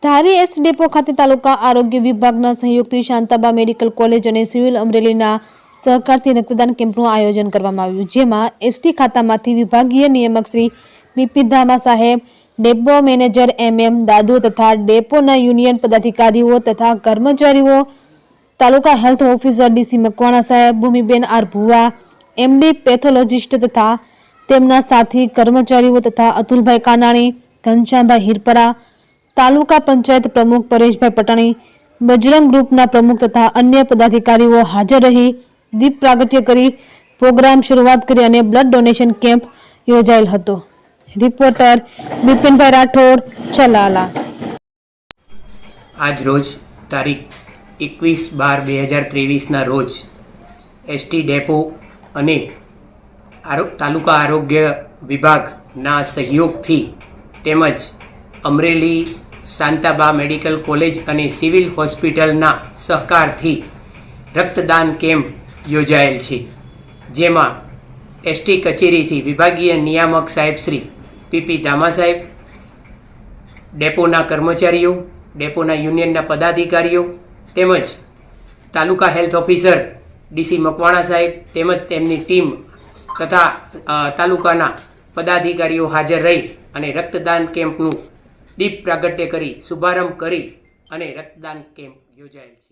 ધારી S depot ખાતે તાલુકા આરોગ્ય વિભાગના સહયોગથી શાંતાબા મેડિકલ કોલેજ અને સિવિલ અમરેલીના સહકારથી રક્તદાન કેમ્પનું આયોજન કરવામાં આવ્યું, જેમાં એસટી ખાતામાંથી વિભાગીય નિયામક શ્રી વીપી ધામા સાહેબ, ડેપો મેનેજર MM દાદુ તથા ડેપોના યુનિયન પદાધિકારીઓ તથા કર્મચારીઓ, તાલુકા હેલ્થ ઓફિસર DC મકવાણા સાહેબ, ભૂમિબેન આર ભુવા, MD પેથોલોજીસ્ટ તથા તેમના સાથી કર્મચારીઓ તથા અતુલભાઈ કાનાણી, ઘનશ્યામભાઈ હિરપરા, તાલુકા પંચાયત પ્રમુખ પરેશભાઈ પટાણી, બજરંગ ગ્રુપના પ્રમુખ તથા અન્ય પદાધિકારીઓ હાજર રહી દીપ પ્રાગટ્ય કરી પ્રોગ્રામ શરૂઆત કરી અને બ્લડ ડોનેશન કેમ્પ યોજાયેલ હતો। રિપોર્ટર બિપિનભાઈ રાઠોડ, ચલાલા। આજ રોજ તારીખ 21/12/2023ના રોજ એસટી ડેપો અને તાલુકા આરોગ્ય વિભાગના સહયોગથી તેમજ અમરેલી શાંતાબા મેડિકલ કોલેજ અને સિવિલ હોસ્પિટલના સહકારથી રક્તદાન કેમ્પ યોજાયેલ છે, જેમાં એસટી કચેરીથી વિભાગીય નિયામક સાહેબ શ્રી પીપી ધામા સાહેબ, ડેપોના કર્મચારીઓ, ડેપોના યુનિયનના પદાધિકારીઓ તેમજ તાલુકા હેલ્થ ઓફિસર DC મકવાણા સાહેબ તેમજ તેમની ટીમ તથા તાલુકાના પદાધિકારીઓ હાજર રહી અને રક્તદાન કેમ્પનું દીપ પ્રાગટ્ય કરી શુભારંભ કરી અને રક્તદાન કેમ્પ યોજાયેલ છે।